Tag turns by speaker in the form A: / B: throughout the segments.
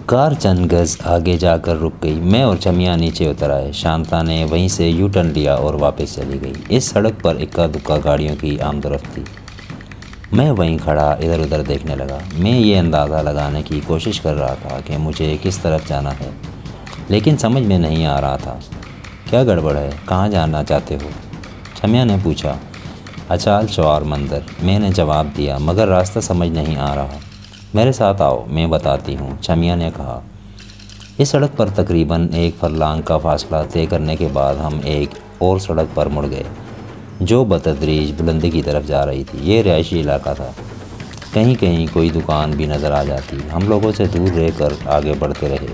A: Car चंद गज आगे जाकर रुक गई। मैं और छमिया नीचे उतर आए। शांता ने वहीं से यू टर्न लिया और वापस चली गई। इस सड़क पर इक्का दुक्का गाड़ियों की आमदोरफ्त थी। मैं वहीं खड़ा इधर उधर देखने लगा। मैं ये अंदाज़ा लगाने की कोशिश कर रहा था कि मुझे किस तरफ जाना है, लेकिन समझ में नहीं आ रहा था। क्या गड़बड़ है, कहाँ जाना चाहते हो? छमिया ने पूछा। अचाल शौर मंदिर, मैंने जवाब दिया, मगर रास्ता समझ नहीं आ रहा। मेरे साथ आओ, मैं बताती हूँ, छमिया ने कहा। इस सड़क पर तकरीबन 1 फरलांग का फासला तय करने के बाद हम एक और सड़क पर मुड़ गए, जो बतदरीज बुलंदी की तरफ जा रही थी। ये रिहायशी इलाका था। कहीं कहीं कोई दुकान भी नज़र आ जाती। हम लोगों से दूर रहकर आगे बढ़ते रहे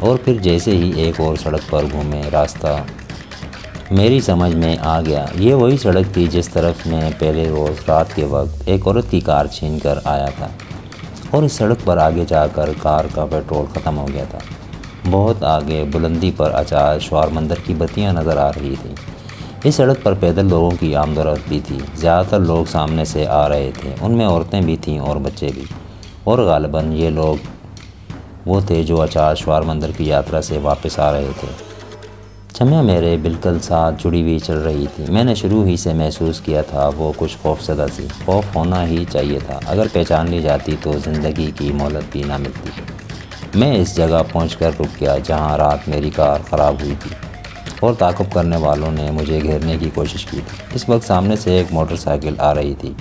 A: और फिर जैसे ही एक और सड़क पर घूमे, रास्ता मेरी समझ में आ गया। ये वही सड़क थी जिस तरफ मैं पहले रोज़ रात के वक्त एक औरत की कार छीन कर आया था, और इस सड़क पर आगे जाकर कार का पेट्रोल ख़त्म हो गया था। बहुत आगे बुलंदी पर अचार शौर मंदिर की बत्तियां नज़र आ रही थी। इस सड़क पर पैदल लोगों की आमदोरफ्त भी थी। ज़्यादातर लोग सामने से आ रहे थे, उनमें औरतें भी थीं और बच्चे भी, और गालिबन ये लोग वो थे जो अचार शौर मंदिर की यात्रा से वापस आ रहे थे। छमिया मेरे बिल्कुल साथ जुड़ी हुई चल रही थी। मैंने शुरू ही से महसूस किया था वो कुछ खौफज़दा सी। खौफ होना ही चाहिए था, अगर पहचान ली जाती तो ज़िंदगी की मोहलत भी ना मिलती। मैं इस जगह पहुंचकर रुक गया जहां रात मेरी कार ख़राब हुई थी और ताक़ुब करने वालों ने मुझे घेरने की कोशिश की थी। इस वक्त सामने से एक मोटरसाइकिल आ रही थी।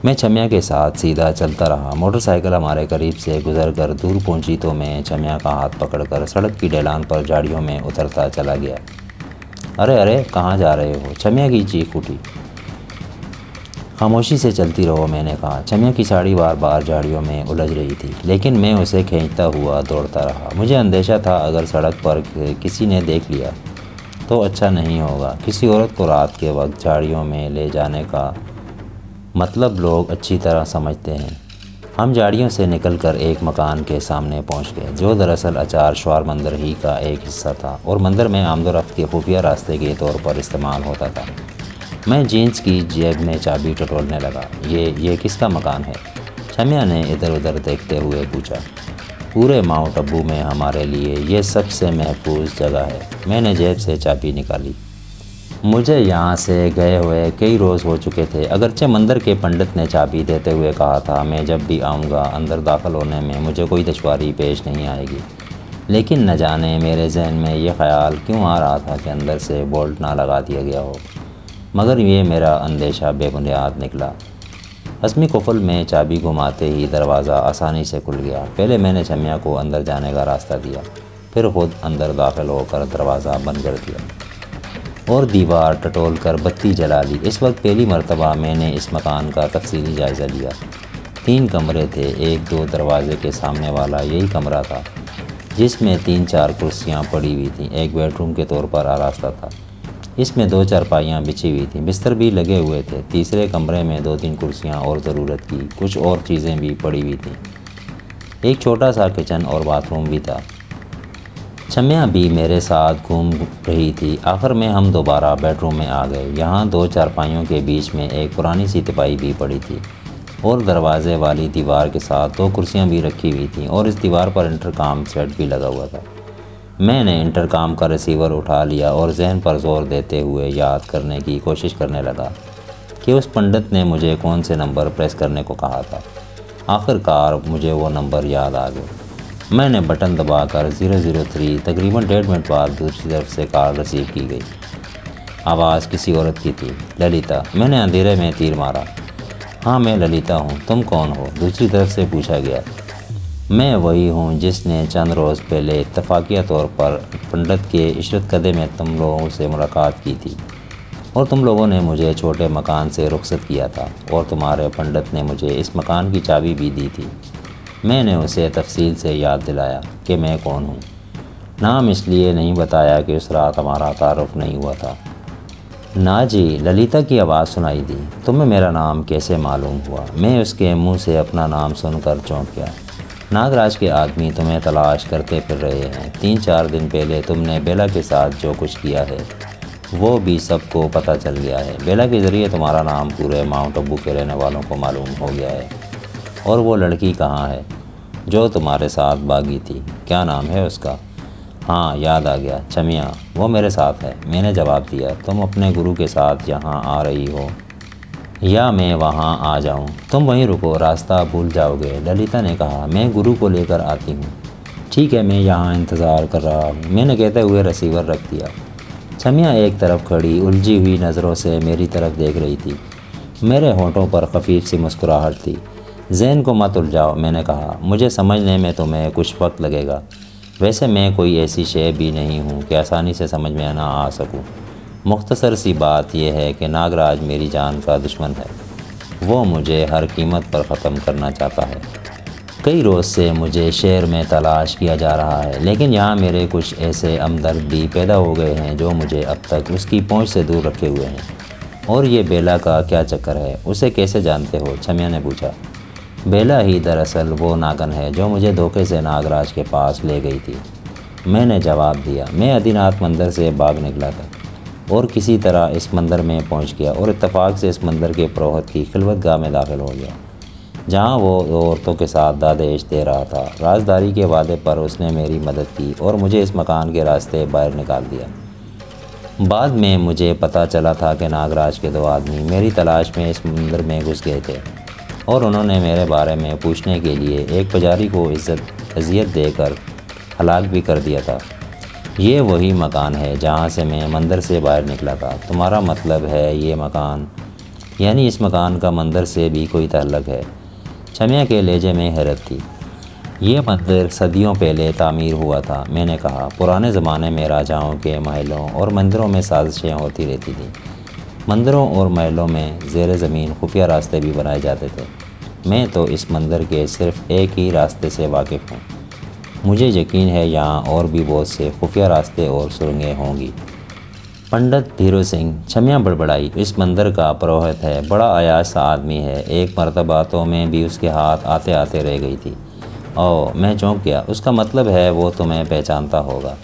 A: मैं छमिया के साथ सीधा चलता रहा। मोटरसाइकिल हमारे करीब से गुजरकर दूर पहुंची तो मैं छमिया का हाथ पकड़कर सड़क की ढलान पर झाड़ियों में उतरता चला गया। अरे अरे, कहाँ जा रहे हो? छमिया की चीख उठी। खामोशी से चलती रहो, मैंने कहा। छमिया की साड़ी बार बार झाड़ियों में उलझ रही थी, लेकिन मैं उसे खींचता हुआ दौड़ता रहा। मुझे अंदेशा था अगर सड़क पर किसी ने देख लिया तो अच्छा नहीं होगा। किसी औरत को रात के वक्त झाड़ियों में ले जाने का मतलब लोग अच्छी तरह समझते हैं। हम झाड़ियों से निकलकर एक मकान के सामने पहुंच गए, जो दरअसल अचार शौर मंदिर ही का एक हिस्सा था और मंदिर में आमदोरफ्त के खुफिया रास्ते के तौर पर इस्तेमाल होता था। मैं जीन्स की जेब में चाबी टटोलने लगा। ये किसका मकान है? छमिया ने इधर उधर देखते हुए पूछा। पूरे माउंट अबू में हमारे लिए ये सबसे महफूज जगह है। मैंने जेब से चाबी निकाली। मुझे यहाँ से गए हुए कई रोज़ हो चुके थे। अगरचे मंदिर के पंडित ने चाबी देते हुए कहा था मैं जब भी आऊँगा अंदर दाखिल होने में मुझे कोई दुश्वारी पेश नहीं आएगी, लेकिन न जाने मेरे जहन में ये ख्याल क्यों आ रहा था कि अंदर से बोल्ट ना लगा दिया गया हो। मगर ये मेरा अंदेशा बेबुनियाद निकला। हस्मी कुफल में चाबी घुमाते ही दरवाज़ा आसानी से खुल गया। पहले मैंने छमिया को अंदर जाने का रास्ता दिया, फिर खुद अंदर दाखिल होकर दरवाज़ा बंद कर दिया और दीवार टटोल कर बत्ती जला ली। इस वक्त पहली मर्तबा मैंने इस मकान का तफसीली जायज़ा लिया। 3 कमरे थे। 1-2 दरवाजे के सामने वाला यही कमरा था, जिसमें 3-4 कुर्सियाँ पड़ी हुई थीं। एक बेडरूम के तौर पर आरास्ता था। इसमें 2 चारपाइयाँ बिछी हुई थीं, बिस्तर भी लगे हुए थे। तीसरे कमरे में 2-3 कुर्सियाँ और ज़रूरत की कुछ और चीज़ें भी पड़ी हुई थीं। एक छोटा सा किचन और बाथरूम भी था। छमिया भी मेरे साथ घूम रही थी। आखिर में हम दोबारा बेडरूम में आ गए। यहाँ 2 चारपाइयों के बीच में एक पुरानी सी तिपाई भी पड़ी थी और दरवाजे वाली दीवार के साथ 2 कुर्सियाँ भी रखी हुई थीं और इस दीवार पर इंटरकॉम सेट भी लगा हुआ था। मैंने इंटरकॉम का रिसीवर उठा लिया और जहन पर जोर देते हुए याद करने की कोशिश करने लगा कि उस पंडित ने मुझे कौन से नंबर प्रेस करने को कहा था। आखिरकार मुझे वो नंबर याद आ गए। मैंने बटन दबाकर 003। तकरीबन 1.5 मिनट बाद दूसरी तरफ से कॉल रिसीव की गई। आवाज़ किसी औरत की थी। ललिता। मैंने अंधेरे में तीर मारा। हाँ, मैं ललिता हूँ। तुम कौन हो? दूसरी तरफ से पूछा गया। मैं वही हूँ जिसने चंद रोज़ पहले इत्तफाकिया तौर पर पंडित के इशरत कदे में तुम लोगों से मुलाकात की थी और तुम लोगों ने मुझे छोटे मकान से रुखसत किया था और तुम्हारे पंडित ने मुझे इस मकान की चाबी भी दी थी। मैंने उसे तफसील से याद दिलाया कि मैं कौन हूँ। नाम इसलिए नहीं बताया कि उस रात हमारा तारुफ नहीं हुआ था। ना जी, ललिता की आवाज़ सुनाई दी। तुम्हें मेरा नाम कैसे मालूम हुआ? मैं उसके मुंह से अपना नाम सुनकर चौंक गया। नागराज के आदमी तुम्हें तलाश करते फिर रहे हैं। 3-4 दिन पहले तुमने बेला के साथ जो कुछ किया है वो भी सबको पता चल गया है। बेला के ज़रिए तुम्हारा नाम पूरे माउंट अबू के रहने वालों को मालूम हो गया है। और वो लड़की कहाँ है? जो तुम्हारे साथ भागी थी, क्या नाम है उसका? हाँ, याद आ गया, छमिया, वो मेरे साथ है। मैंने जवाब दिया। तुम अपने गुरु के साथ यहाँ आ रही हो या मैं वहाँ आ जाऊँ? तुम वहीं रुको, रास्ता भूल जाओगे, ललिता ने कहा। मैं गुरु को लेकर आती हूँ। ठीक है, मैं यहाँ इंतज़ार कर रहा हूँ, मैंने कहते हुए रिसीवर रख दिया। छमिया एक तरफ खड़ी उलझी हुई नज़रों से मेरी तरफ देख रही थी। मेरे होंठों पर खफीफ सी मुस्कुराहट थी। जहन को मत उलझाओ, मैंने कहा। मुझे समझने में तुम्हें कुछ वक्त लगेगा। वैसे मैं कोई ऐसी शय भी नहीं हूँ कि आसानी से समझ में ना आ सकूँ। मुख्तसर सी बात यह है कि नागराज मेरी जान का दुश्मन है। वो मुझे हर कीमत पर ख़त्म करना चाहता है। कई रोज़ से मुझे शहर में तलाश किया जा रहा है, लेकिन यहाँ मेरे कुछ ऐसे हमदर्द भी पैदा हो गए हैं जो मुझे अब तक उसकी पहुँच से दूर रखे हुए हैं। और ये बेला का क्या चक्कर है, उसे कैसे जानते हो? छमिया ने पूछा। बेला ही दरअसल वो नागन है जो मुझे धोखे से नागराज के पास ले गई थी, मैंने जवाब दिया। मैं आदिनाथ मंदिर से भाग निकला था और किसी तरह इस मंदिर में पहुंच गया और इत्तेफाक से इस मंदिर के पुरोहित की खिलवतगाह में दाखिल हो गया, जहां वो औरतों के साथ दादेश दे रहा था। राजदारी के वादे पर उसने मेरी मदद की और मुझे इस मकान के रास्ते बाहर निकाल दिया। बाद में मुझे पता चला था कि नागराज के 2 आदमी मेरी तलाश में इस मंदिर में घुस गए थे और उन्होंने मेरे बारे में पूछने के लिए एक पुजारी को अजियत देकर हलाक भी कर दिया था। ये वही मकान है जहाँ से मैं मंदिर से बाहर निकला था। तुम्हारा मतलब है ये मकान, यानी इस मकान का मंदिर से भी कोई ताल्लुक़ है? छमिया के लहजे में हैरत थी। ये मंदिर सदियों पहले तामीर हुआ था, मैंने कहा। पुराने ज़माने में राजाओं के महलों और मंदिरों में साजिशें होती रहती थीं। मंदिरों और महलों में ज़ेर ज़मीन खुफिया रास्ते भी बनाए जाते थे। मैं तो इस मंदिर के सिर्फ़ एक ही रास्ते से वाकिफ़ हूँ। मुझे यकीन है यहाँ और भी बहुत से खुफिया रास्ते और सुरंगें होंगी। पंडित धीरू सिंह, छमिया बड़बड़ाई। इस मंदिर का पुरोहित है, बड़ा अयाश सा आदमी है। एक मरतबा तो मैं भी उसके हाथ आते आते रह गई थी। ओह, मैं चौंक गया। उसका मतलब है वो तुम्हें पहचानता होगा?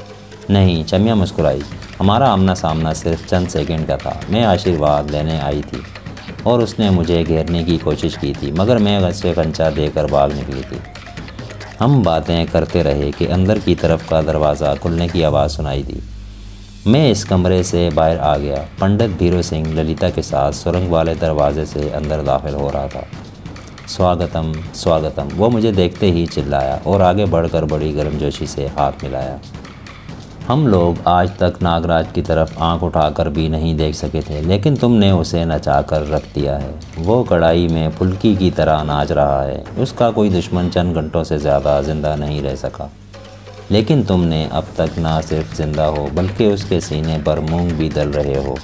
A: नहीं, छमिया मुस्कुराई। हमारा आमना सामना सिर्फ चंद सेकंड का था। मैं आशीर्वाद लेने आई थी और उसने मुझे घेरने की कोशिश की थी, मगर मैं उसे कंचा देकर भाग निकली थी। हम बातें करते रहे कि अंदर की तरफ का दरवाज़ा खुलने की आवाज़ सुनाई दी। मैं इस कमरे से बाहर आ गया। पंडित धीरू सिंह ललिता के साथ सुरंग वाले दरवाजे से अंदर दाखिल हो रहा था। स्वागतम, स्वागतम, वो मुझे देखते ही चिल्लाया और आगे बढ़कर बड़ी गर्मजोशी से हाथ मिलाया। हम लोग आज तक नागराज की तरफ आंख उठाकर भी नहीं देख सके थे, लेकिन तुमने उसे नचा कर रख दिया है। वो कढ़ाई में फुल्की की तरह नाच रहा है। उसका कोई दुश्मन चंद घंटों से ज़्यादा ज़िंदा नहीं रह सका, लेकिन तुमने अब तक ना सिर्फ ज़िंदा हो बल्कि उसके सीने पर मूंग भी दल रहे हो।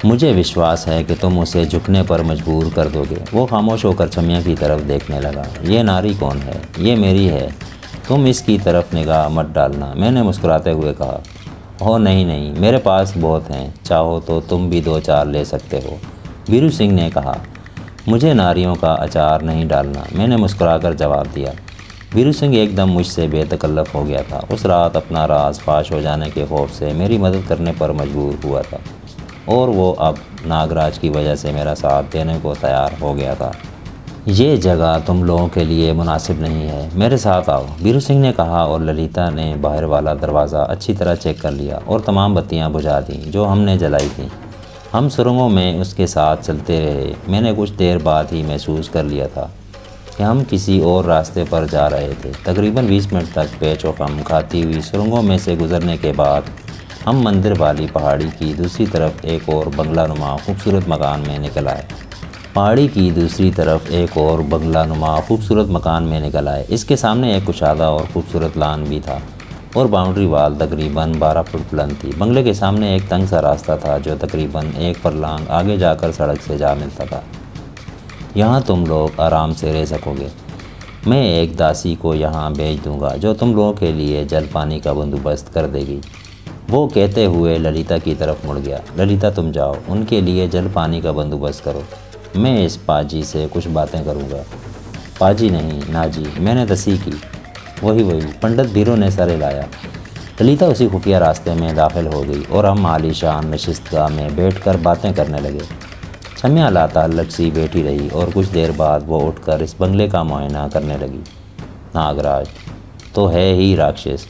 A: मुझे विश्वास है कि तुम उसे झुकने पर मजबूर कर दोगे। वो खामोश होकर छमिया की तरफ देखने लगा। ये नारी कौन है? ये मेरी है, तुम इसकी तरफ निगाह मत डालना, मैंने मुस्कुराते हुए कहा। ओह नहीं नहीं, मेरे पास बहुत हैं, चाहो तो तुम भी 2-4 ले सकते हो, धीरू सिंह ने कहा। मुझे नारियों का अचार नहीं डालना, मैंने मुस्कुराकर जवाब दिया। धीरू सिंह एकदम मुझसे बेतकल्लफ हो गया था। उस रात अपना राज फाश हो जाने के खौफ से मेरी मदद करने पर मजबूर हुआ था और वो अब नागराज की वजह से मेरा साथ देने को तैयार हो गया था। ये जगह तुम लोगों के लिए मुनासिब नहीं है, मेरे साथ आओ, धीरू सिंह ने कहा और ललिता ने बाहर वाला दरवाज़ा अच्छी तरह चेक कर लिया और तमाम बत्तियां बुझा दीं जो हमने जलाई थीं। हम सुरंगों में उसके साथ चलते रहे। मैंने कुछ देर बाद ही महसूस कर लिया था कि हम किसी और रास्ते पर जा रहे थे। तकरीबन 20 मिनट तक पेचो-खम खाती हुई सुरंगों में से गुजरने के बाद हम मंदिर वाली पहाड़ी की दूसरी तरफ एक और बंगलानुमा खूबसूरत मकान में निकल आए। पहाड़ी की दूसरी तरफ एक और बंगलानुमा खूबसूरत मकान में निकल आए। इसके सामने एक कुशादा और खूबसूरत लान भी था और बाउंड्री वाल तकरीबन 12 फुट बुलंद थी। बंगले के सामने एक तंग सा रास्ता था जो तकरीबन 1 फरलांग आगे जाकर सड़क से जा मिलता था। यहाँ तुम लोग आराम से रह सकोगे। मैं एक दासी को यहाँ भेज दूँगा जो तुम लोगों के लिए जल पानी का बंदोबस्त कर देगी। वो कहते हुए ललिता की तरफ मुड़ गया। ललिता, तुम जाओ, उनके लिए जल पानी का बंदोबस्त करो, मैं इस पाजी से कुछ बातें करूँगा। पाजी नहीं, नाजी, मैंने तस्सीह की। वही, पंडित धीरू ने सर हिलाया। ललिता उसी खुफिया रास्ते में दाखिल हो गई और हम आलीशान नशिस्तगाह में बैठकर बातें करने लगे। छमिया लाताल्लुक़ सी बैठी रही और कुछ देर बाद वो उठकर इस बंगले का मुआयना करने लगी। नागराज तो है ही राक्षस,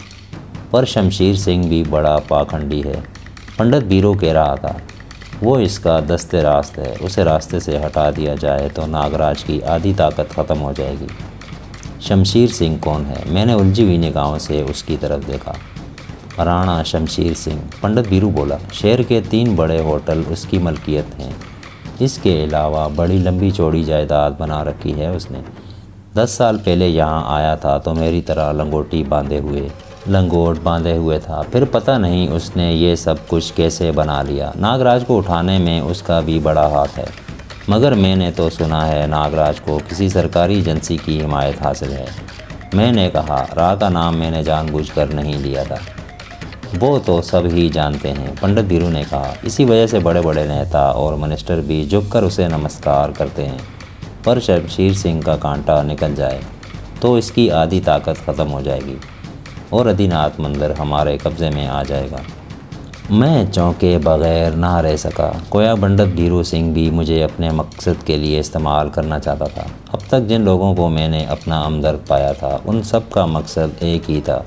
A: पर शमशीर सिंह भी बड़ा पाखंडी है। पंडित बीरू कह रहा था, वो इसका दस्ते रास्त है, उसे रास्ते से हटा दिया जाए तो नागराज की आधी ताकत ख़त्म हो जाएगी। शमशीर सिंह कौन है? मैंने उलझी हुई निगाहों से उसकी तरफ देखा। राणा शमशीर सिंह, पंडित बीरू बोला। शहर के 3 बड़े होटल उसकी मलकियत हैं। इसके अलावा बड़ी लंबी चौड़ी जायदाद बना रखी है उसने। 10 साल पहले यहाँ आया था तो मेरी तरह लंगोट बांधे हुए था। फिर पता नहीं उसने ये सब कुछ कैसे बना लिया। नागराज को उठाने में उसका भी बड़ा हाथ है, मगर मैंने तो सुना है नागराज को किसी सरकारी एजेंसी की हिमायत हासिल है। मैंने कहा, राह का नाम मैंने जानबूझकर नहीं लिया था, वो तो सब ही जानते हैं। पंडित बीरू ने कहा, इसी वजह से बड़े बड़े नेता और मिनिस्टर भी झुककर उसे नमस्कार करते हैं। पर शमशीर सिंह का कांटा निकल जाए तो इसकी आधी ताकत ख़त्म हो जाएगी और आदिनाथ मंदिर हमारे कब्ज़े में आ जाएगा। मैं चौंके बगैर ना रह सका। गोया पंडित बीरू सिंह भी मुझे अपने मकसद के लिए इस्तेमाल करना चाहता था। अब तक जिन लोगों को मैंने अपना हमदर्द पाया था उन सब का मकसद एक ही था,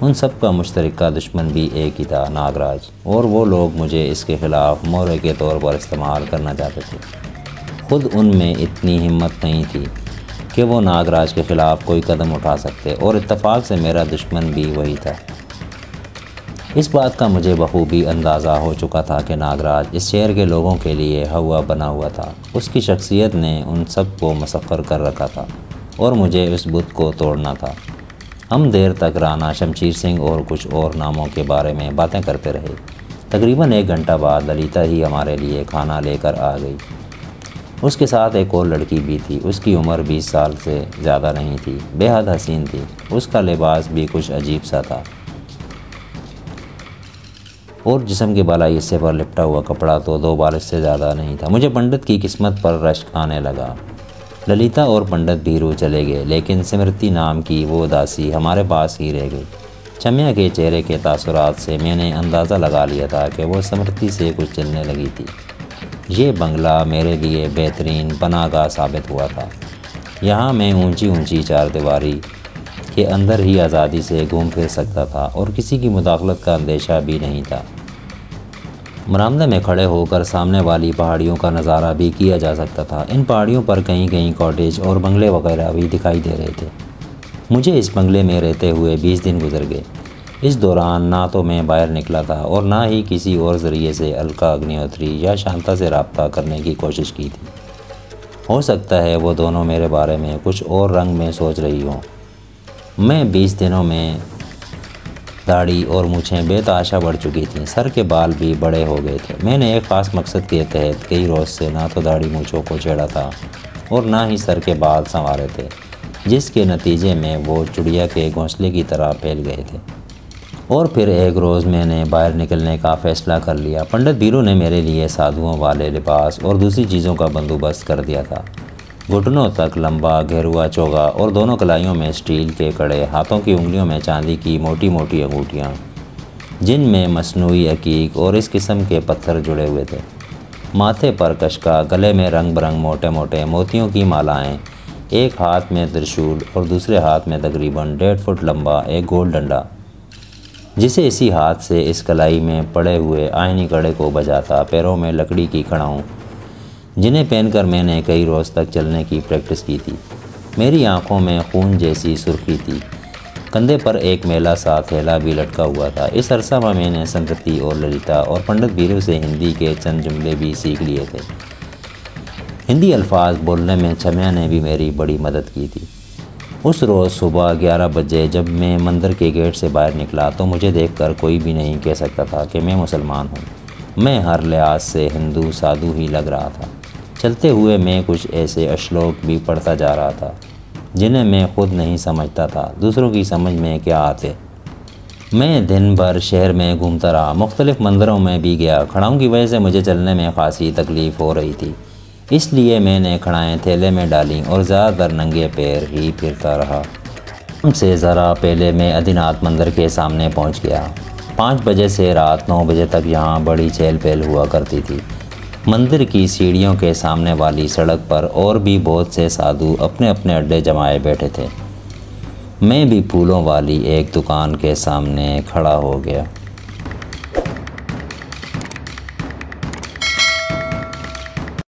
A: उन सब का मुश्तरका दुश्मन भी एक ही था, नागराज। और वो लोग मुझे इसके ख़िलाफ़ मोहरे के तौर पर इस्तेमाल करना चाहते थे। खुद उनमें इतनी हिम्मत नहीं थी कि वो नागराज के ख़िलाफ़ कोई कदम उठा सकते, और इत्तेफाक से मेरा दुश्मन भी वही था। इस बात का मुझे बखूबी अंदाज़ा हो चुका था कि नागराज इस शहर के लोगों के लिए हवा बना हुआ था। उसकी शख्सियत ने उन सब को मसख्खर कर रखा था और मुझे उस बुत को तोड़ना था। हम देर तक राणा शमशीर सिंह और कुछ और नामों के बारे में बातें करते रहे। तकरीबन 1 घंटा बाद ललिता ही हमारे लिए खाना लेकर आ गई। उसके साथ एक और लड़की भी थी। उसकी उम्र 20 साल से ज़्यादा नहीं थी, बेहद हसीन थी। उसका लिबास भी कुछ अजीब सा था और जिस्म के बालाई हिस्से पर लिपटा हुआ कपड़ा तो 2 बारिश से ज़्यादा नहीं था। मुझे पंडित की किस्मत पर रश्क आने लगा। ललिता और पंडित बीरू चले गए, लेकिन स्मृति नाम की वो दासी हमारे पास ही रह गई। चम्या के चेहरे के तासुरात से मैंने अंदाज़ा लगा लिया था कि वो स्मृति से कुछ चलने लगी थी। ये बंगला मेरे लिए बेहतरीन पनाहगाह साबित हुआ था। यहाँ मैं ऊंची ऊंची चारदीवारी के अंदर ही आज़ादी से घूम फिर सकता था और किसी की मुदाखलत का अंदेशा भी नहीं था। बरामदे में खड़े होकर सामने वाली पहाड़ियों का नज़ारा भी किया जा सकता था। इन पहाड़ियों पर कहीं कहीं कॉटेज और बंगले वगैरह भी दिखाई दे रहे थे। मुझे इस बंगले में रहते हुए 20 दिन गुजर गए। इस दौरान ना तो मैं बाहर निकला था और ना ही किसी और ज़रिए से अलका अग्निहोत्री या शांता से रब्ता करने की कोशिश की थी। हो सकता है वो दोनों मेरे बारे में कुछ और रंग में सोच रही हों। मैं 20 दिनों में दाढ़ी और मूछें बेतहाशा बढ़ चुकी थीं। सर के बाल भी बड़े हो गए थे। मैंने एक ख़ास मकसद के तहत कई रोज़ से ना तो दाढ़ी मूछों को छेड़ा था और ना ही सर के बाल संवारे थे, जिसके नतीजे में वो चिड़िया के घोंसले की तरह फैल गए थे। और फिर एक रोज़ मैंने बाहर निकलने का फ़ैसला कर लिया। पंडित बीरू ने मेरे लिए साधुओं वाले लिबास और दूसरी चीज़ों का बंदोबस्त कर दिया था। घुटनों तक लंबा घेरुआ चोगा और दोनों कलाइयों में स्टील के कड़े, हाथों की उंगलियों में चांदी की मोटी मोटी अंगूठियाँ जिनमें मसनूई अकीक और इस किस्म के पत्थर जुड़े हुए थे, माथे पर कशका, गले में रंग बिरंग मोटे मोटे मोतियों की मालाएं, एक हाथ में त्रिशूल और दूसरे हाथ में तकरीबन 1.5 फुट लंबा एक गोल डंडा, जिसे इसी हाथ से इस कलाई में पड़े हुए आयनी कड़े को बजाता। पैरों में लकड़ी की कड़ाऊँ जिन्हें पहनकर मैंने कई रोज़ तक चलने की प्रैक्टिस की थी। मेरी आंखों में खून जैसी सुर्खी थी। कंधे पर एक मेला सा थैला भी लटका हुआ था। इस अरसा में मैंने स्मृति और ललिता और पंडित बीरू से हिंदी के चंद जुमले भी सीख लिए थे। हिंदी अल्फाज बोलने में चम्या ने भी मेरी बड़ी मदद की थी। उस रोज़ सुबह 11 बजे जब मैं मंदिर के गेट से बाहर निकला तो मुझे देखकर कोई भी नहीं कह सकता था कि मैं मुसलमान हूँ। मैं हर लिहाज से हिंदू साधु ही लग रहा था। चलते हुए मैं कुछ ऐसे अश्लोक भी पढ़ता जा रहा था जिन्हें मैं खुद नहीं समझता था, दूसरों की समझ में क्या आते। मैं दिन भर शहर में घूमता रहा, मुख्तलिफ़ मंदिरों में भी गया। खड़ाऊँ की वजह से मुझे चलने में खासी तकलीफ़ हो रही थी, इसलिए मैंने खड़ाएँ थैले में डाली और ज़्यादातर नंगे पैर ही फिरता रहा। हमसे ज़रा पहले मैं आदिनाथ मंदिर के सामने पहुंच गया। 5 बजे से रात 9 बजे तक यहाँ बड़ी चहल पहल हुआ करती थी। मंदिर की सीढ़ियों के सामने वाली सड़क पर और भी बहुत से साधु अपने अपने अड्डे जमाए बैठे थे। मैं भी फूलों वाली एक दुकान के सामने खड़ा हो गया।